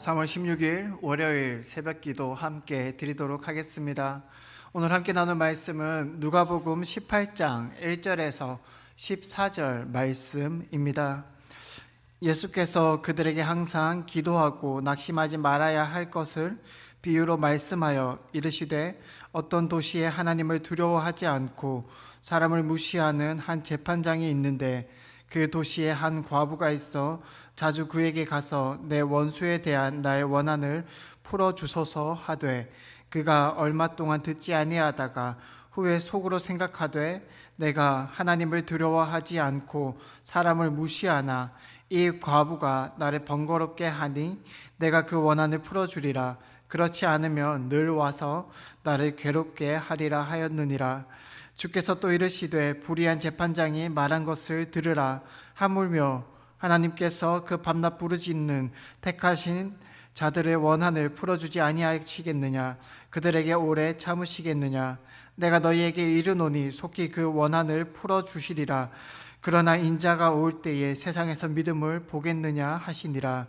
3월 16일 월요일 새벽기도 함께 드리도록 하겠습니다. 오늘 함께 나눌 말씀은 누가복음 18장 1절에서 14절 말씀입니다. 예수께서 그들에게 항상 기도하고 낙심하지 말아야 할 것을 비유로 말씀하여 이르시되 어떤 도시에 하나님을 두려워하지 않고 사람을 무시하는 한 재판장이 있는데 그 도시에 한 과부가 있어 자주 그에게 가서 내 원수에 대한 나의 원한을 풀어주소서 하되 그가 얼마 동안 듣지 아니하다가 후에 속으로 생각하되 내가 하나님을 두려워하지 않고 사람을 무시하나 이 과부가 나를 번거롭게 하니 내가 그 원한을 풀어주리라. 그렇지 않으면 늘 와서 나를 괴롭게 하리라 하였느니라. 주께서 또 이르시되 불의한 재판장이 말한 것을 들으라. 하물며 하나님께서 그 밤낮 부르짖는 택하신 자들의 원한을 풀어주지 아니하시겠느냐? 그들에게 오래 참으시겠느냐? 내가 너희에게 이르노니 속히 그 원한을 풀어주시리라. 그러나 인자가 올 때에 세상에서 믿음을 보겠느냐 하시니라.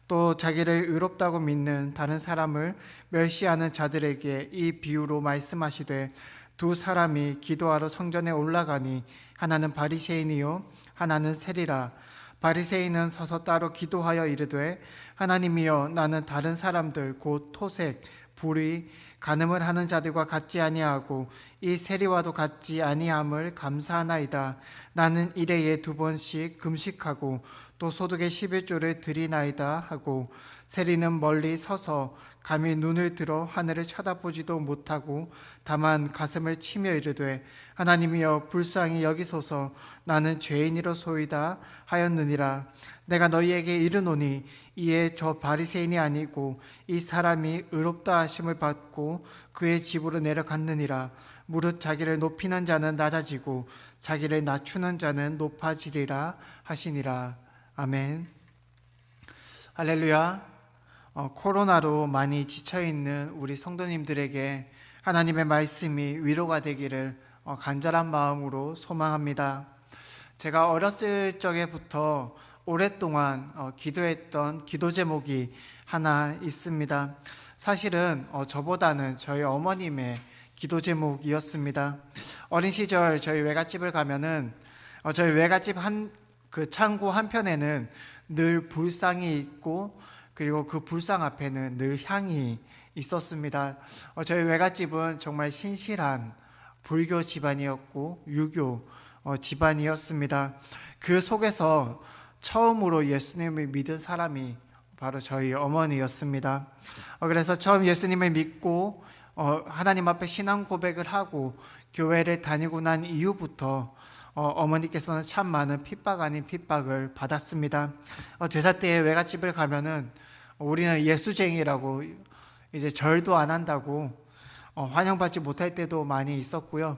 또 자기를 의롭다고 믿는 다른 사람을 멸시하는 자들에게 이 비유로 말씀하시되 두 사람이 기도하러 성전에 올라가니 하나는 바리새인이요 하나는 세리라. 바리새인은 서서 따로 기도하여 이르되 하나님이여 나는 다른 사람들 곧 토색, 불의, 간음을 하는 자들과 같지 아니하고 이 세리와도 같지 아니함을 감사하나이다. 나는 일해에 2번씩 금식하고 또 소득의 11조를 드리나이다 하고 세리는 멀리 서서 감히 눈을 들어 하늘을 쳐다보지도 못하고 다만 가슴을 치며 이르되 하나님이여 불쌍히 여기소서 나는 죄인이로소이다 하였느니라. 내가 너희에게 이르노니 이에 저 바리새인이 아니고 이 사람이 의롭다 하심을 받고 그의 집으로 내려갔느니라. 무릇 자기를 높이는 자는 낮아지고 자기를 낮추는 자는 높아지리라 하시니라. 아멘. 할렐루야. 코로나로 많이 지쳐있는 우리 성도님들에게 하나님의 말씀이 위로가 되기를 간절한 마음으로 소망합니다. 제가 어렸을 적에부터 오랫동안 기도했던 기도 제목이 하나 있습니다. 사실은 저보다는 저희 어머님의 기도 제목이었습니다. 어린 시절 저희 외갓집을 가면은 저희 외갓집 그 창고 한편에는 늘 불상이 있고 그리고 그 불상 앞에는 늘 향이 있었습니다. 저희 외갓집은 정말 신실한 불교 집안이었고 유교 집안이었습니다. 그 속에서 처음으로 예수님을 믿은 사람이 바로 저희 어머니였습니다. 그래서 처음 예수님을 믿고 하나님 앞에 신앙 고백을 하고 교회를 다니고 난 이후부터 어머니께서는 참 많은 핍박 아닌 핍박을 받았습니다. 제사 때에 외갓집을 가면은 우리는 예수쟁이라고 이제 절도 안 한다고 환영받지 못할 때도 많이 있었고요.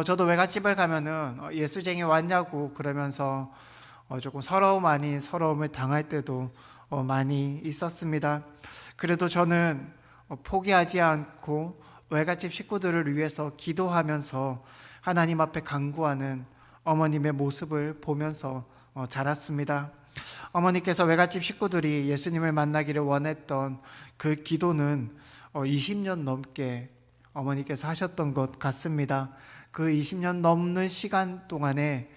저도 외갓집을 가면은 예수쟁이 왔냐고 그러면서 조금 서러움 아닌 서러움을 당할 때도 많이 있었습니다. 그래도 저는 포기하지 않고 외갓집 식구들을 위해서 기도하면서 하나님 앞에 간구하는 어머님의 모습을 보면서 자랐습니다. 어머니께서 외갓집 식구들이 예수님을 만나기를 원했던 그 기도는 20년 넘게 어머니께서 하셨던 것 같습니다. 그 20년 넘는 시간 동안에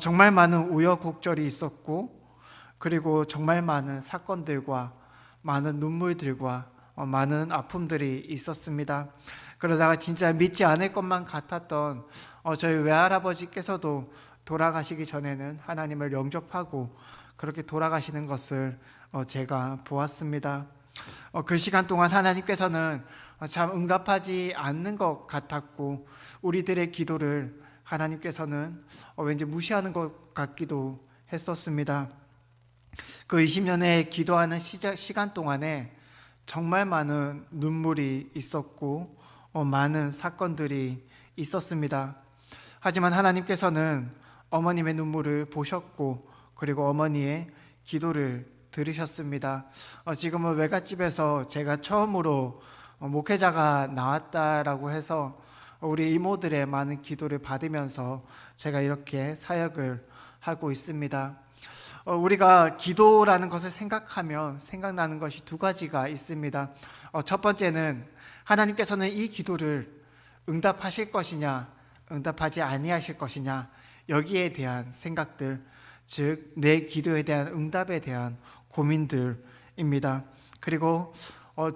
정말 많은 우여곡절이 있었고 그리고 정말 많은 사건들과 많은 눈물들과 많은 아픔들이 있었습니다. 그러다가 진짜 믿지 않을 것만 같았던 저희 외할아버지께서도 돌아가시기 전에는 하나님을 영접하고 그렇게 돌아가시는 것을 제가 보았습니다. 그 시간 동안 하나님께서는 참 응답하지 않는 것 같았고 우리들의 기도를 하나님께서는 왠지 무시하는 것 같기도 했었습니다. 그 20년의 기도하는 시간 동안에 정말 많은 눈물이 있었고 많은 사건들이 있었습니다. 하지만 하나님께서는 어머님의 눈물을 보셨고 그리고 어머니의 기도를 들으셨습니다. 지금은 외갓집에서 제가 처음으로 목회자가 나왔다라고 해서 우리 이모들의 많은 기도를 받으면서 제가 이렇게 사역을 하고 있습니다. 우리가 기도라는 것을 생각하면 생각나는 것이 두 가지가 있습니다. 첫 번째는 하나님께서는 이 기도를 응답하실 것이냐, 응답하지 아니하실 것이냐, 여기에 대한 생각들, 즉 내 기도에 대한 응답에 대한 고민들입니다. 그리고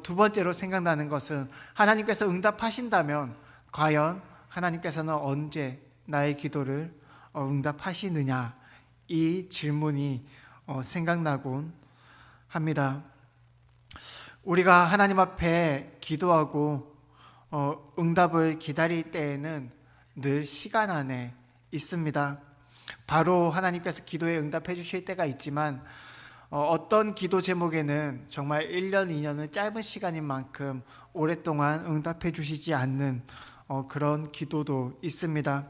두 번째로 생각나는 것은 하나님께서 응답하신다면 과연 하나님께서는 언제 나의 기도를 응답하시느냐, 이 질문이 생각나곤 합니다. 우리가 하나님 앞에 기도하고 응답을 기다릴 때에는 늘 시간 안에 있습니다. 바로 하나님께서 기도에 응답해 주실 때가 있지만 어떤 기도 제목에는 정말 1년, 2년은 짧은 시간인 만큼 오랫동안 응답해 주시지 않는 그런 기도도 있습니다.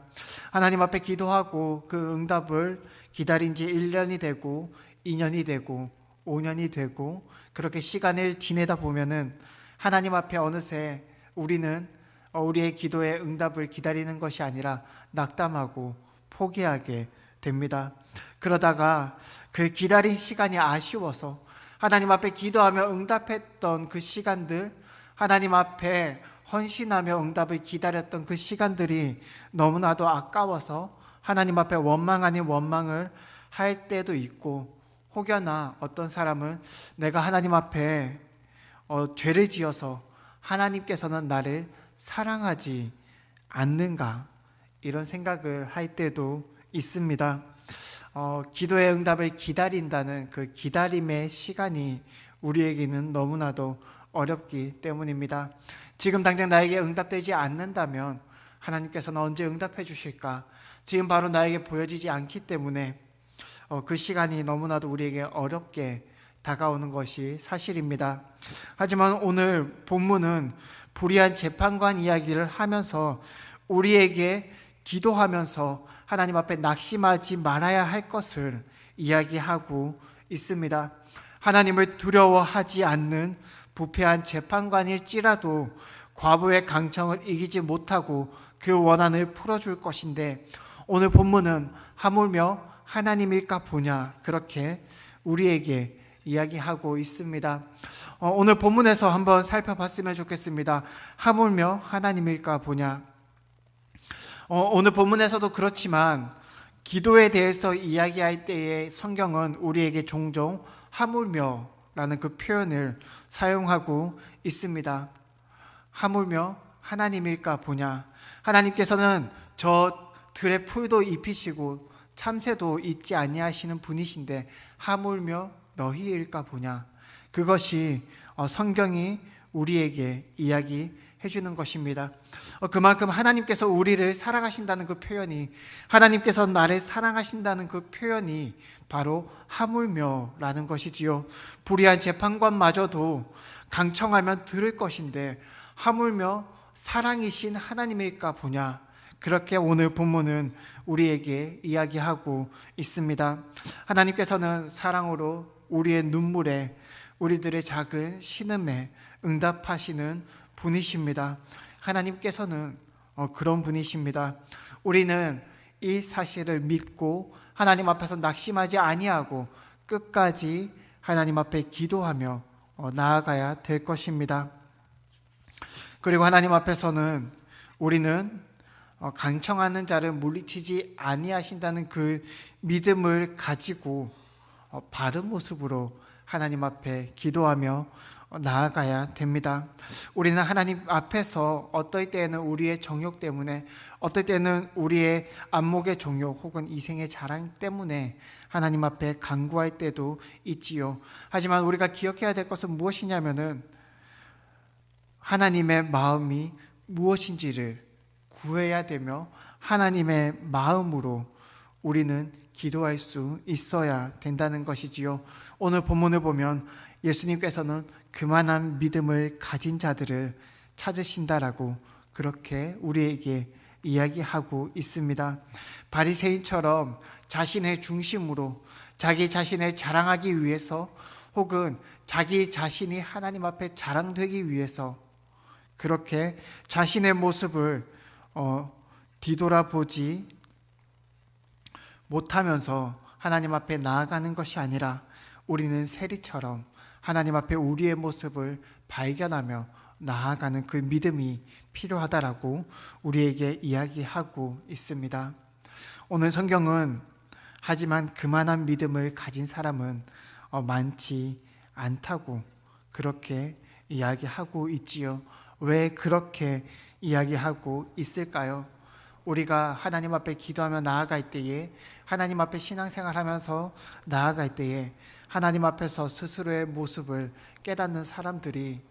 하나님 앞에 기도하고 그 응답을 기다린 지 1년이 되고 2년이 되고 5년이 되고 그렇게 시간을 지내다 보면은 하나님 앞에 어느새 우리는 우리의 기도의 응답을 기다리는 것이 아니라 낙담하고 포기하게 됩니다. 그러다가 그 기다린 시간이 아쉬워서 하나님 앞에 기도하며 응답했던 그 시간들, 하나님 앞에 헌신하며 응답을 기다렸던 그 시간들이 너무나도 아까워서 하나님 앞에 원망 아닌 원망을 할 때도 있고, 혹여나 어떤 사람은 내가 하나님 앞에 죄를 지어서 하나님께서는 나를 사랑하지 않는가, 이런 생각을 할 때도 있습니다. 기도의 응답을 기다린다는 그 기다림의 시간이 우리에게는 너무나도 어렵기 때문입니다. 지금 당장 나에게 응답되지 않는다면 하나님께서는 언제 응답해 주실까? 지금 바로 나에게 보여지지 않기 때문에 그 시간이 너무나도 우리에게 어렵게 다가오는 것이 사실입니다. 하지만 오늘 본문은 불의한 재판관 이야기를 하면서 우리에게 기도하면서 하나님 앞에 낙심하지 말아야 할 것을 이야기하고 있습니다. 하나님을 두려워하지 않는 부패한 재판관일지라도 과부의 강청을 이기지 못하고 그 원한을 풀어줄 것인데, 오늘 본문은 하물며 하나님일까 보냐, 그렇게 우리에게 이야기하고 있습니다. 오늘 본문에서 한번 살펴봤으면 좋겠습니다. 하물며 하나님일까 보냐. 오늘 본문에서도 그렇지만 기도에 대해서 이야기할 때에 성경은 우리에게 종종 하물며 라는 그 표현을 사용하고 있습니다. 하물며 하나님일까 보냐. 하나님께서는 저 들의 풀도 입히시고 참새도 잊지 아니하시는 분이신데 하물며 너희일까 보냐. 그것이 성경이 우리에게 이야기해 주는 것입니다. 그만큼 하나님께서 우리를 사랑하신다는 그 표현이, 하나님께서 나를 사랑하신다는 그 표현이 바로 하물며라는 것이지요. 불의한 재판관마저도 강청하면 들을 것인데 하물며 사랑이신 하나님일까 보냐. 그렇게 오늘 본문은 우리에게 이야기하고 있습니다. 하나님께서는 사랑으로 우리의 눈물에, 우리들의 작은 신음에 응답하시는 분이십니다. 하나님께서는 그런 분이십니다. 우리는 이 사실을 믿고 하나님 앞에서 낙심하지 아니하고 끝까지 하나님 앞에 기도하며 나아가야 될 것입니다. 그리고 하나님 앞에서는 우리는 강청하는 자를 물리치지 아니하신다는 그 믿음을 가지고 바른 모습으로 하나님 앞에 기도하며 나아가야 됩니다. 우리는 하나님 앞에서 어떨 때는 우리의 정욕 때문에, 어떨 때는 우리의 안목의 정욕 혹은 이생의 자랑 때문에 하나님 앞에 간구할 때도 있지요. 하지만 우리가 기억해야 될 것은 무엇이냐면은 하나님의 마음이 무엇인지를 구해야 되며 하나님의 마음으로 우리는 기도할 수 있어야 된다는 것이지요. 오늘 본문을 보면 예수님께서는 그만한 믿음을 가진 자들을 찾으신다라고 그렇게 우리에게 이야기하고 있습니다. 바리새인처럼 자신의 중심으로 자기 자신을 자랑하기 위해서 혹은 자기 자신이 하나님 앞에 자랑되기 위해서 그렇게 자신의 모습을 뒤돌아보지 못하면서 하나님 앞에 나아가는 것이 아니라 우리는 세리처럼 하나님 앞에 우리의 모습을 발견하며 나아가는 그 믿음이 필요하다라고 우리에게 이야기하고 있습니다. 오늘 성경은 하지만 그만한 믿음을 가진 사람은 많지 않다고 그렇게 이야기하고 있지요. 왜 그렇게 이야기하고 있을까요? 우리가 하나님 앞에 기도하며 나아갈 때에, 하나님 앞에 신앙생활하면서 나아갈 때에 하나님 앞에서 스스로의 모습을 깨닫는 사람들이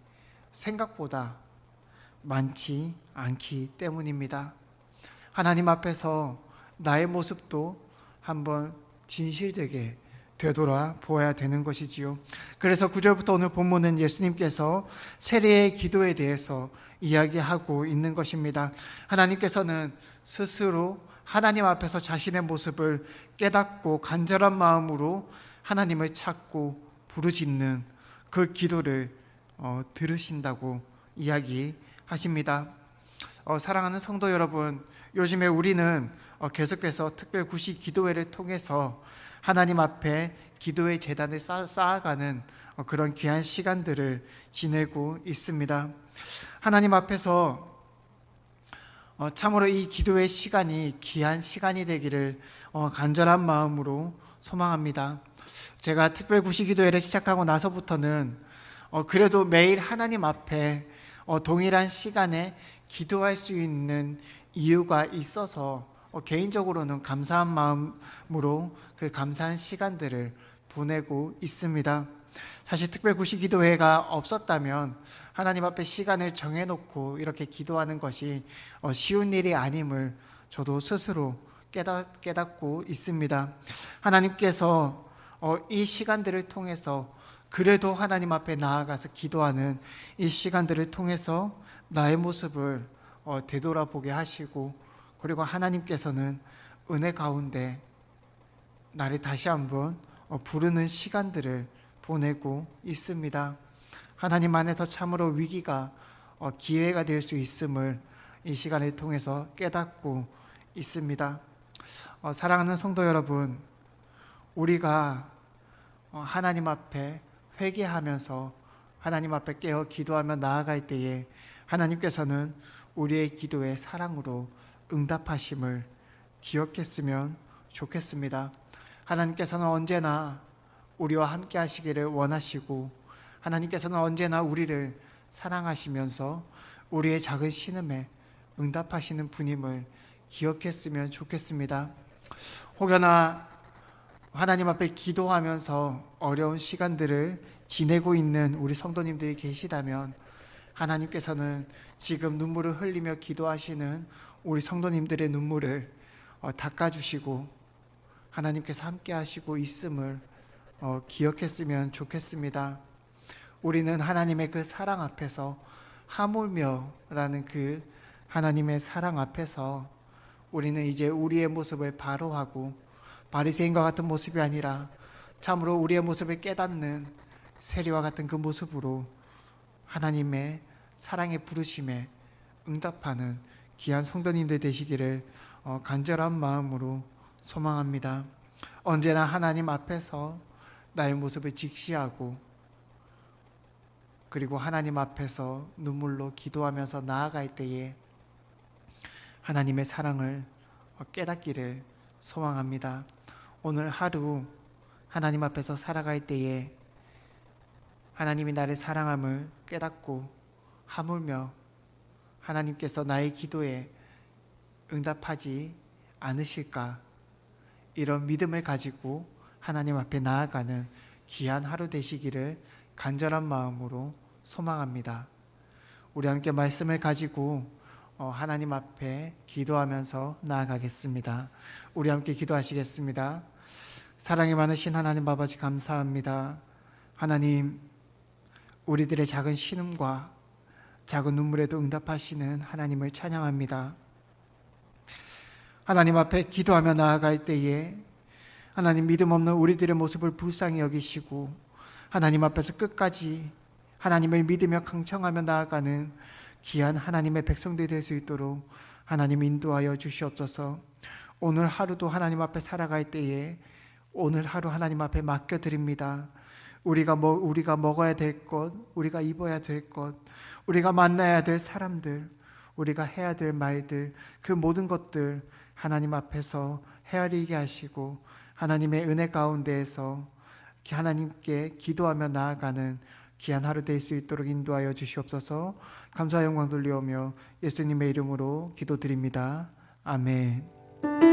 생각보다 많지 않기 때문입니다. 하나님 앞에서 나의 모습도 한번 진실되게 되돌아 보아야 되는 것이지요. 그래서 9절부터 오늘 본문은 예수님께서 세례의 기도에 대해서 이야기하고 있는 것입니다. 하나님께서는 스스로 하나님 앞에서 자신의 모습을 깨닫고 간절한 마음으로 하나님을 찾고 부르짖는 그 기도를 들으신다고 이야기하십니다. 사랑하는 성도 여러분, 요즘에 우리는 계속해서 특별 구시 기도회를 통해서 하나님 앞에 기도의 제단을 쌓아가는 그런 귀한 시간들을 지내고 있습니다. 하나님 앞에서 참으로 이 기도의 시간이 귀한 시간이 되기를 간절한 마음으로 소망합니다. 제가 특별 구시 기도회를 시작하고 나서부터는 그래도 매일 하나님 앞에 동일한 시간에 기도할 수 있는 이유가 있어서 개인적으로는 감사한 마음으로 그 감사한 시간들을 보내고 있습니다. 사실 특별 구시 기도회가 없었다면 하나님 앞에 시간을 정해놓고 이렇게 기도하는 것이 쉬운 일이 아님을 저도 스스로 깨닫고 있습니다. 하나님께서 이 시간들을 통해서 그래도 하나님 앞에 나아가서 기도하는 이 시간들을 통해서 나의 모습을 되돌아보게 하시고, 그리고 하나님께서는 은혜 가운데 나를 다시 한번 부르는 시간들을 보내고 있습니다. 하나님 안에서 참으로 위기가 기회가 될 수 있음을 이 시간을 통해서 깨닫고 있습니다. 사랑하는 성도 여러분, 우리가 하나님 앞에 회개하면서 하나님 앞에 깨어 기도하며 나아갈 때에 하나님께서는 우리의 기도에 사랑으로 응답하심을 기억했으면 좋겠습니다. 하나님께서는 언제나 우리와 함께 하시기를 원하시고, 하나님께서는 언제나 우리를 사랑하시면서 우리의 작은 신음에 응답하시는 분임을 기억했으면 좋겠습니다. 혹여나 하나님 앞에 기도하면서 어려운 시간들을 지내고 있는 우리 성도님들이 계시다면 하나님께서는 지금 눈물을 흘리며 기도하시는 우리 성도님들의 눈물을 닦아주시고 하나님께서 함께 하시고 있음을 기억했으면 좋겠습니다. 우리는 하나님의 그 사랑 앞에서, 하물며라는 그 하나님의 사랑 앞에서 우리는 이제 우리의 모습을 바로하고 바리새인과 같은 모습이 아니라 참으로 우리의 모습을 깨닫는 세리와 같은 그 모습으로 하나님의 사랑의 부르심에 응답하는 귀한 성도님들 되시기를 간절한 마음으로 소망합니다. 언제나 하나님 앞에서 나의 모습을 직시하고, 그리고 하나님 앞에서 눈물로 기도하면서 나아갈 때에 하나님의 사랑을 깨닫기를 소망합니다. 오늘 하루 하나님 앞에서 살아갈 때에 하나님이 나를 사랑함을 깨닫고 하물며 하나님께서 나의 기도에 응답하지 않으실까, 이런 믿음을 가지고 하나님 앞에 나아가는 귀한 하루 되시기를 간절한 마음으로 소망합니다. 우리 함께 말씀을 가지고 하나님 앞에 기도하면서 나아가겠습니다. 우리 함께 기도하시겠습니다. 사랑이 많으신 하나님 아버지, 감사합니다. 하나님, 우리들의 작은 신음과 작은 눈물에도 응답하시는 하나님을 찬양합니다. 하나님 앞에 기도하며 나아갈 때에 하나님, 믿음 없는 우리들의 모습을 불쌍히 여기시고 하나님 앞에서 끝까지 하나님을 믿으며 강청하며 나아가는 귀한 하나님의 백성들이 될 수 있도록 하나님 인도하여 주시옵소서. 오늘 하루도 하나님 앞에 살아갈 때에 오늘 하루 하나님 앞에 맡겨드립니다. 우리가 먹어야 될 것, 우리가 입어야 될 것, 우리가 만나야 될 사람들, 우리가 해야 될 말들, 그 모든 것들 하나님 앞에서 헤아리게 하시고 하나님의 은혜 가운데에서 하나님께 기도하며 나아가는 귀한 하루 될 수 있도록 인도하여 주시옵소서. 감사와 영광 돌리오며 예수님의 이름으로 기도드립니다. 아멘.